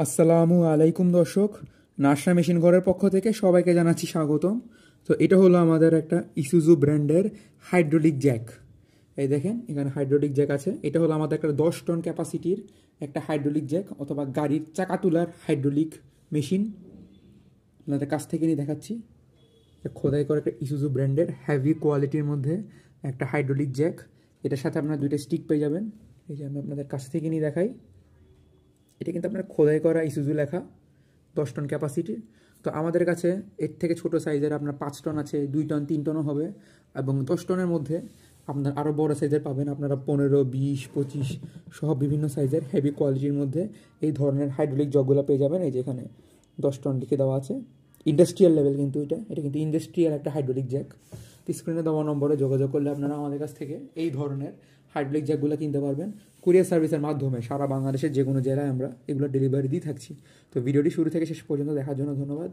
আসসালামু আলাইকুম দর্শক, নাসা মেশিন ঘরের পক্ষ থেকে সবাইকে জানাচ্ছি স্বাগতম। তো এটা হলো আমাদের একটা ইসুজু ব্র্যান্ডের হাইড্রোলিক জ্যাক। এই দেখেন এখানে হাইড্রোলিক জ্যাক আছে। এটা হলো আমাদের একটা 10 টন ক্যাপাসিটির একটা হাইড্রোলিক জ্যাক অথবা গাড়ির চাকা তোলার হাইড্রোলিক মেশিন। আপনাদের কাছ থেকে নিয়ে দেখাচ্ছি। খোদাই করে একটা ইসুজু ব্র্যান্ডের হেভি কোয়ালিটির মধ্যে একটা হাইড্রোলিক জ্যাক। এটার সাথে আপনারা দুইটা স্টিক পেয়ে যাবেন। এই যে আমি আপনাদের কাছ থেকে নিয়ে দেখাই। এটা কিন্তু আপনার খোদাই করা ইসুজু লেখা, 10 টন ক্যাপাসিটির। তো আমাদের কাছে এর থেকে ছোট সাইজের আপনার 5 টন আছে, 2 টন 3 টনও হবে, এবং 10 টনের মধ্যে আপনার আরও বড় সাইজের পাবেন। আপনারা 15, 20, 25 সহ বিভিন্ন সাইজের হেভি কোয়ালিটির মধ্যে এই ধরনের হাইড্রোলিক জগগুলো পেয়ে যাবেন। এই যে এখানে 10 টন লিখে দেওয়া আছে, ইন্ডাস্ট্রিয়াল লেভেল কিন্তু এটা কিন্তু ইন্ডাস্ট্রিয়াল একটা হাইড্রোলিক জ্যাক। স্ক্রিনে দেওয়া নম্বরে যোগাযোগ করলে আপনারা আমাদের কাছ থেকে এই ধরনের হাইড্রোলিক জ্যাকগুলো কিনতে পারবেন। কুরিয়ার সার্ভিসের মাধ্যমে সারা বাংলাদেশের যে কোনো জেলায় আমরা এগুলো ডেলিভারি দিয়ে থাকছি। তো ভিডিওটি শুরু থেকে শেষ পর্যন্ত দেখার জন্য ধন্যবাদ।